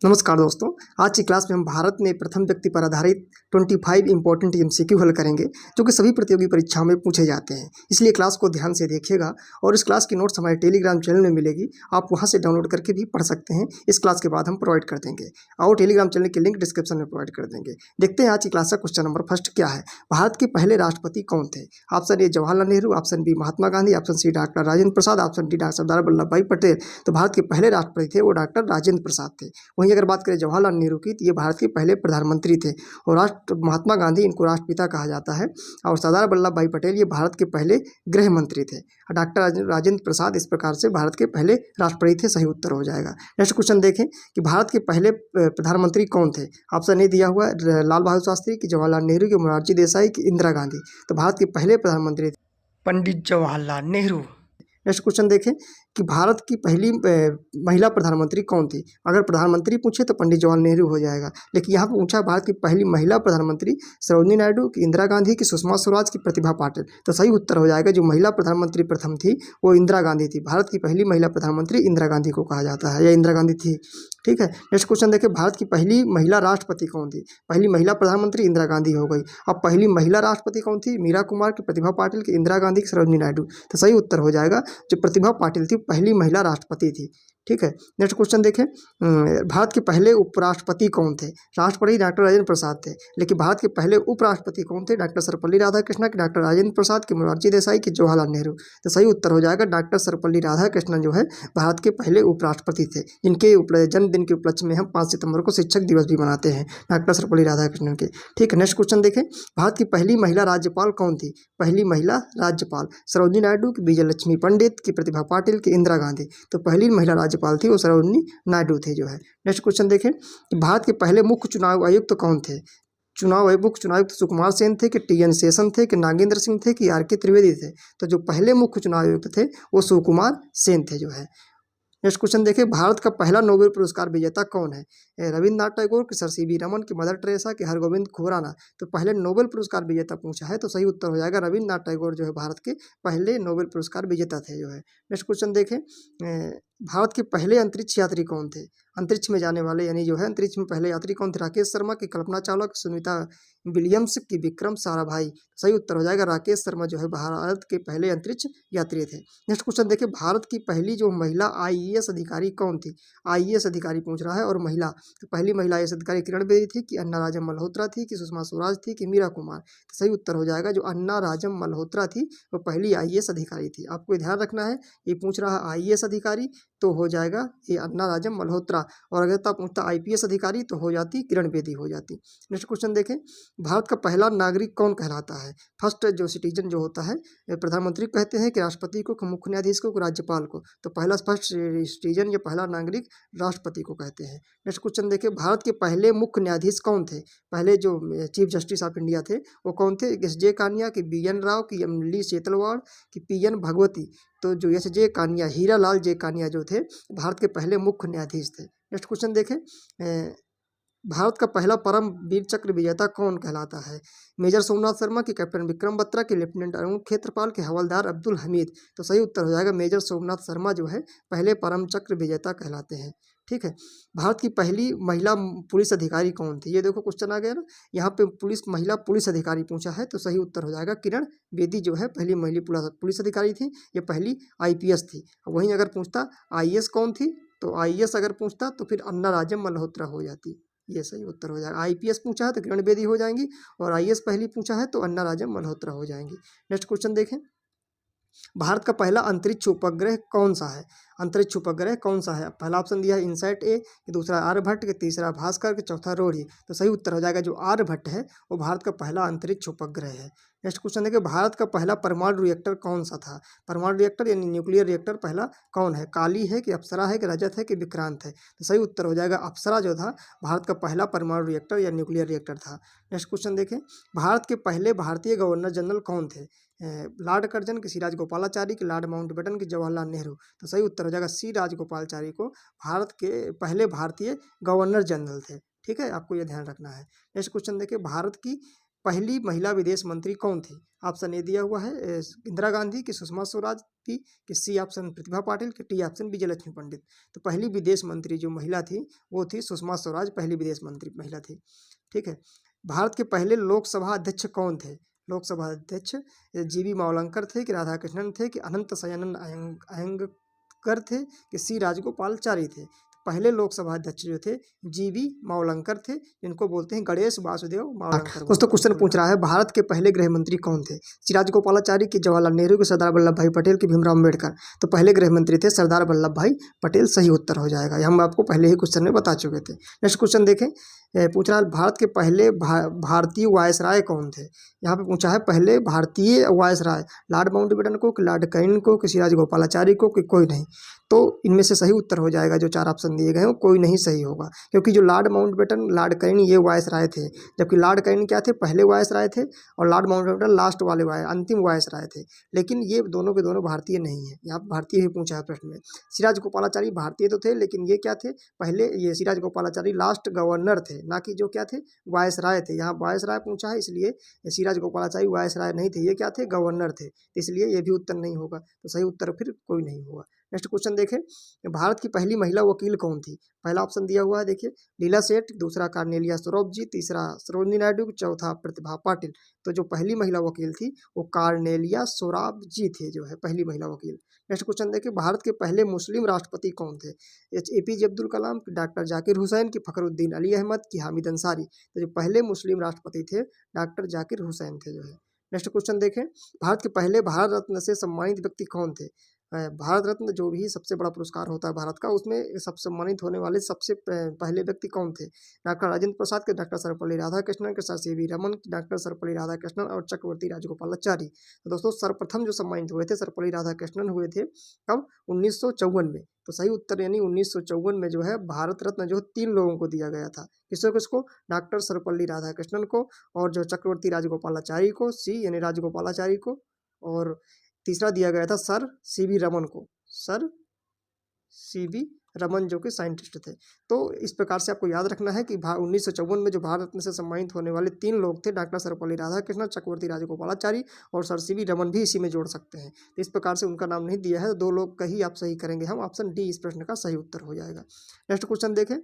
नमस्कार दोस्तों। आज की क्लास में हम भारत में प्रथम व्यक्ति पर आधारित 25 इंपॉर्टेंट एमसीक्यू हल करेंगे जो कि सभी प्रतियोगी परीक्षाओं में पूछे जाते हैं। इसलिए क्लास को ध्यान से देखिएगा और इस क्लास की नोट्स हमारे टेलीग्राम चैनल में मिलेगी। आप वहां से डाउनलोड करके भी पढ़ सकते हैं। इस क्लास के बाद हम प्रोवाइड कर देंगे और टेलीग्राम चैनल की लिंक डिस्क्रिप्शन में प्रोवाइड कर देंगे। देखते हैं आज की क्लास का क्वेश्चन नंबर फर्स्ट क्या है। भारत के पहले राष्ट्रपति कौन थे? Option A Jawaharlal Nehru, option B Mahatma Gandhi, option C doctor Rajendra Prasad, option D doctor Sardar Vallabh Bhai Patel. तो भारत के पहले राष्ट्रपति थे वो डॉक्टर राजेंद्र प्रसाद थे। वहीं अगर बात करें जवाहरलाल नेहरू की, तो ये भारत के पहले प्रधानमंत्री थे और महात्मा गांधी इनको राष्ट्रपिता कहा जाता है और सरदार वल्लभ भाई पटेल ये भारत के पहले गृह मंत्री थे। डॉक्टर राजेंद्र प्रसाद इस प्रकार से भारत के पहले राष्ट्रपति थे। सही उत्तर हो जाएगा। नेक्स्ट क्वेश्चन देखें कि भारत के पहले प्रधानमंत्री कौन थे। ऑप्शन ए दिया हुआ है लाल बहादुर शास्त्री की, जवाहरलाल नेहरू की, मोरारजी देसाई की, इंदिरा गांधी। तो भारत के पहले प्रधानमंत्री पंडित जवाहरलाल नेहरू। नेक्स्ट क्वेश्चन देखें कि भारत की पहली महिला प्रधानमंत्री कौन थी। अगर प्रधानमंत्री पूछे तो पंडित जवाहरलाल नेहरू हो जाएगा, लेकिन यहाँ पर पूछा भारत की पहली महिला प्रधानमंत्री सरोजिनी नायडू की, इंदिरा गांधी की, सुषमा स्वराज की, प्रतिभा पाटिल। तो सही उत्तर हो जाएगा जो महिला प्रधानमंत्री प्रथम थी वो इंदिरा गांधी थी। भारत की पहली महिला प्रधानमंत्री इंदिरा गांधी को कहा जाता है या इंदिरा गांधी थी। ठीक है। नेक्स्ट क्वेश्चन देखिए भारत की पहली महिला राष्ट्रपति कौन थी। पहली महिला प्रधानमंत्री इंदिरा गांधी हो गई। अब पहली महिला राष्ट्रपति कौन थी? मीरा कुमार की, प्रतिभा पाटिल की, इंदिरा गांधी की, सरोजिनी नायडू। तो सही उत्तर हो जाएगा जो प्रतिभा पाटिल थी पहली महिला राष्ट्रपति थी। ठीक है। नेक्स्ट क्वेश्चन देखें भारत के पहले उपराष्ट्रपति कौन थे। राष्ट्रपति डॉक्टर राजेंद्र प्रसाद थे, लेकिन भारत के पहले उपराष्ट्रपति कौन थे? डॉक्टर सर्वपल्ली राधाकृष्णन की, डॉक्टर राजेंद्र प्रसाद की, मोरारजी देसाई की, जवाहरलाल नेहरू। तो सही उत्तर हो जाएगा डॉक्टर सर्वपल्ली राधाकृष्णन जो है भारत के पहले उपराष्ट्रपति थे, जिनके जन्मदिन के उपलक्ष्य में हम 5 सितंबर को शिक्षक दिवस भी मनाते हैं, डॉक्टर सर्वपल्ली राधाकृष्णन के। ठीक है। नेक्स्ट क्वेश्चन देखें भारत की पहली महिला राज्यपाल कौन थी। पहली महिला राज्यपाल सरोजिनी नायडू की, विजय लक्ष्मी पंडित की, प्रतिभा पाटिल की, इंदिरा गांधी। तो पहली महिला राज्यपाल थी वो सरोजिनी नायडू थे जो है। नेक्स्ट क्वेश्चन देखें कि भारत के पहले मुख्य चुनाव आयुक्त कौन थे। मुख्य चुनाव आयुक्त सुकुमार सेन थे कि टी एन शेषन थे कि नागेंद्र सिंह थे कि आर के त्रिवेदी थे। तो जो पहले मुख्य चुनाव आयुक्त थे वो सुकुमार सेन थे जो है। नेक्स्ट क्वेश्चन देखिए भारत का पहला नोबेल पुरस्कार विजेता कौन है। रविन्द्रनाथ टैगोर की, सर सीवी रमन की, मदर टेरेसा की, हरगोविंद खुराना। तो पहले नोबेल पुरस्कार विजेता पूछा है तो सही उत्तर हो जाएगा रविन्द्रनाथ टैगोर जो है भारत के पहले नोबेल पुरस्कार विजेता थे जो है। नेक्स्ट क्वेश्चन देखें भारत के पहले अंतरिक्ष यात्री कौन थे। अंतरिक्ष में जाने वाले यानी जो है अंतरिक्ष में पहले यात्री कौन थे। राकेश शर्मा की, कल्पना चावला की, सुनीता विलियम्स की, विक्रम साराभाई। सही उत्तर हो जाएगा राकेश शर्मा जो है भारत के पहले अंतरिक्ष यात्री थे। नेक्स्ट क्वेश्चन देखिए भारत की पहली जो महिला आईएएस अधिकारी कौन थी। आईएएस अधिकारी पूछ रहा है और महिला। तो पहली महिला आईएएस अधिकारी किरण बेदी थी कि अन्ना राजम मल्होत्रा थी कि सुषमा स्वराज थी कि मीरा कुमार। तो सही उत्तर हो जाएगा जो अन्ना राजम मल्होत्रा थी वो पहली आईएएस अधिकारी थी। आपको ध्यान रखना है ये पूछ रहा है आईएएस अधिकारी तो हो जाएगा ये अन्ना राजम मल्होत्रा, और अगर तब पूछता आईपीएस अधिकारी तो हो जाती किरण बेदी हो जाती। नेक्स्ट क्वेश्चन देखें भारत का पहला नागरिक कौन कहलाता है। फर्स्ट जो सिटीजन जो होता है प्रधानमंत्री कहते हैं कि राष्ट्रपति को, मुख्य न्यायाधीश को, राज्यपाल को। तो पहला फर्स्ट सिटीजन या पहला नागरिक राष्ट्रपति को कहते हैं। नेक्स्ट क्वेश्चन देखिए भारत के पहले मुख्य न्यायाधीश कौन थे। पहले जो चीफ जस्टिस ऑफ इंडिया थे वो कौन थे। एस जे कानिया की, बी एन राव की, एम ली सेतलवाड़ की, पी एन भगवती। तो जो एस जे कानिया, हीरा लाल जे कानिया जो थे भारत के पहले मुख्य न्यायाधीश थे। नेक्स्ट क्वेश्चन देखें भारत का पहला परम वीर चक्र विजेता कौन कहलाता है। मेजर सोमनाथ शर्मा की, कैप्टन विक्रम बत्रा की, लेफ्टिनेंट अरुण खेत्रपाल के, हवलदार अब्दुल हमीद। तो सही उत्तर हो जाएगा मेजर सोमनाथ शर्मा जो है पहले परम चक्र विजेता कहलाते हैं। ठीक है। भारत की पहली महिला पुलिस अधिकारी कौन थी। ये देखो क्वेश्चन आ गया ना, यहाँ पे महिला पुलिस अधिकारी पूछा है तो सही उत्तर हो जाएगा किरण बेदी जो है पहली महिला पुलिस अधिकारी थी। ये पहली आईपीएस थी। वहीं अगर पूछता आईएएस कौन थी तो आईएएस अगर पूछता तो फिर अन्ना राजम मल्होत्रा हो जाती। ये सही उत्तर हो जाएगा। आईपीएस पूछा है तो किरण बेदी हो जाएंगी और आईएएस पहली पूछा है तो अन्ना राजम मल्होत्रा हो जाएंगी। नेक्स्ट क्वेश्चन देखें भारत का पहला अंतरिक्ष उपग्रह कौन सा है। अंतरिक्ष उपग्रह कौन सा है। पहला ऑप्शन दिया है इनसैट ए, दूसरा आर्यभट्ट के, तीसरा भास्कर के, चौथा रोरी। तो सही उत्तर हो जाएगा जो आर्यभट्ट है वो भारत का पहला अंतरिक्ष उपग्रह है। नेक्स्ट क्वेश्चन देखिए भारत का पहला परमाणु रिएक्टर कौन सा था। परमाणु रिएक्टर यानी न्यूक्लियर रिएक्टर पहला कौन है। काली है कि अप्सरा है कि रजत है कि विक्रांत है। तो सही उत्तर हो जाएगा अप्सरा जो था भारत का पहला परमाणु रिएक्टर या न्यूक्लियर रिएक्टर था। नेक्स्ट क्वेश्चन देखें भारत के पहले भारतीय गवर्नर जनरल कौन थे। लॉर्ड कर्जन की, सी राजगोपालाचारी की, लॉर्ड माउंटबेटन की, जवाहरलाल नेहरू। तो सही उत्तर हो जाएगा सी राजगोपालाचारी को भारत के पहले भारतीय गवर्नर जनरल थे। ठीक है, आपको यह ध्यान रखना है। नेक्स्ट क्वेश्चन देखिए भारत की पहली महिला विदेश मंत्री कौन थी? ऑप्शन ए दिया हुआ है इंदिरा गांधी, कि सुषमा स्वराज थी, कि सी ऑप्शन प्रतिभा पाटिल, कि टी ऑप्शन विजयलक्ष्मी पंडित। तो पहली विदेश मंत्री जो महिला थी वो थी सुषमा स्वराज, पहली विदेश मंत्री महिला थी। ठीक है। भारत के पहले लोकसभा अध्यक्ष कौन थे? लोकसभा अध्यक्ष जीवी मावलंकर थे, कि राधाकृष्णन थे, कि अनंत शयनन अयंगर थे, कि सी राजगोपालचारी थे। पहले लोकसभा अध्यक्ष जो थे जीवी मावलंकर थे, जिनको बोलते हैं गणेश वासुदेव मावलंकर। दोस्तों क्वेश्चन पूछ रहा है भारत के पहले गृह मंत्री कौन थे? सी राजगोपालाचारी, की जवाहरलाल नेहरू, के सरदार वल्लभ भाई पटेल, की भीमराव अम्बेडकर। तो पहले गृह मंत्री थे सरदार वल्लभ भाई पटेल, सही उत्तर हो जाएगा। ये हम आपको पहले ही क्वेश्चन में बता चुके थे। नेक्स्ट क्वेश्चन देखें, पूछ रहा है भारत के पहले भारतीय वायसराय कौन थे? यहाँ पे पूछा है पहले भारतीय वायसराय, लॉर्ड माउंटबेटन को, कि लॉर्ड कैनिंग को, कि सी राजगोपालाचारी को, कि कोई नहीं। तो इनमें से सही उत्तर हो जाएगा जो चार ऑप्शन दिए गए हैं, कोई नहीं सही होगा, क्योंकि जो लॉर्ड माउंटबेटन, लॉर्ड कैनिंग ये वायसराय थे, जबकि लॉर्ड कैनिंग क्या थे? पहले वायसराय थे, और लॉर्ड माउंटबेटन लास्ट वाले अंतिम वायसराय थे। लेकिन ये दोनों के दोनों भारतीय नहीं है। यहाँ भारतीय ही पूछा है प्रश्न में। सी राजगोपालाचारी भारतीय तो थे, लेकिन ये क्या थे? पहले ये सी राजगोपालाचारी लास्ट गवर्नर थे, ना कि जो क्या थे? वायसराय थे। यहाँ वायसराय पूछा है, इसलिए सी राजगोपालाचारी वायसराय नहीं थे, ये क्या थे? गवर्नर थे। इसलिए ये भी उत्तर नहीं होगा। तो सही उत्तर फिर कोई नहीं होगा। नेक्स्ट क्वेश्चन देखें, भारत की पहली महिला वकील कौन थी? पहला ऑप्शन दिया हुआ है देखिए, लीला सेठ, दूसरा कार्नेलिया सरोज, तीसरा सरोजिनी नायडू, चौथा प्रतिभा पाटिल। तो जो पहली महिला वकील थी वो कार्नेलिया सोराब जी थे, जो है पहली महिला वकील। नेक्स्ट क्वेश्चन देखिए, भारत के पहले मुस्लिम राष्ट्रपति कौन थे? APJ अब्दुल कलाम, डॉक्टर जाकिर हुसैन, की फखरुद्दीन अली अहमद, की हामिद अंसारी। तो जो पहले मुस्लिम राष्ट्रपति थे डॉक्टर जाकिर हुसैन थे, जो है। नेक्स्ट क्वेश्चन देखें, भारत के पहले भारत रत्न से सम्मानित व्यक्ति कौन थे? भारत रत्न जो भी सबसे बड़ा पुरस्कार होता है भारत का, उसमें सबसे सम्मानित होने वाले सबसे पहले व्यक्ति कौन थे? डॉक्टर राजेंद्र प्रसाद, के डॉक्टर सर्वपल्ली राधाकृष्णन, के sir CV Raman, doctor Sarvepalli Radhakrishnan और चक्रवर्ती राजगोपालाचारी। तो दोस्तों सर्वप्रथम जो सम्मानित हुए थे सर्वपल्ली राधाकृष्णन हुए थे, कब? 1954 में। तो सही उत्तर यानी 1954 में जो है भारत रत्न जो 3 लोगों को दिया गया था। किसको किसको? डॉक्टर सर्वपल्ली राधाकृष्णन को, और जो चक्रवर्ती राजगोपालाचारी को, सी यानी राजगोपालाचारी को, और तीसरा दिया गया था सर CV रमन को, सर CV रमन जो कि साइंटिस्ट थे। तो इस प्रकार से आपको याद रखना है कि 1954 में जो भारत रत्न से सम्मानित होने वाले 3 लोग थे, डॉक्टर सर्वपल्ली राधाकृष्णन, चक्रवर्ती राजगोपालाचारी और सर CV रमन भी इसी में जोड़ सकते हैं। तो इस प्रकार से उनका नाम नहीं दिया है, 2 लोग का ही आप सही करेंगे हम। ऑप्शन डी इस प्रश्न का सही उत्तर हो जाएगा। नेक्स्ट क्वेश्चन देखें,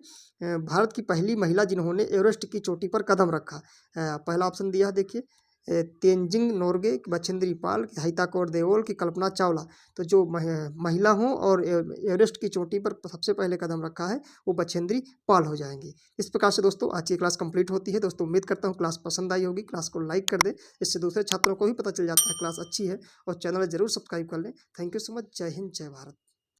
भारत की पहली महिला जिन्होंने एवरेस्ट की चोटी पर कदम रखा। पहला ऑप्शन दिया है देखिए, तेंजिंग नोर्गे, बछेंद्री पाल, हाइता कौर देओल, की कल्पना चावला। तो जो महिला हों और एवरेस्ट की चोटी पर सबसे पहले कदम रखा है वो बछेंद्री पाल हो जाएंगी। इस प्रकार से दोस्तों आज की क्लास कंप्लीट होती है। दोस्तों उम्मीद करता हूँ क्लास पसंद आई होगी। क्लास को लाइक कर दें, इससे दूसरे छात्रों को भी पता चल जाता है क्लास अच्छी है, और चैनल जरूर सब्सक्राइब कर लें। Thank you so much. जय हिंद, जय भारत।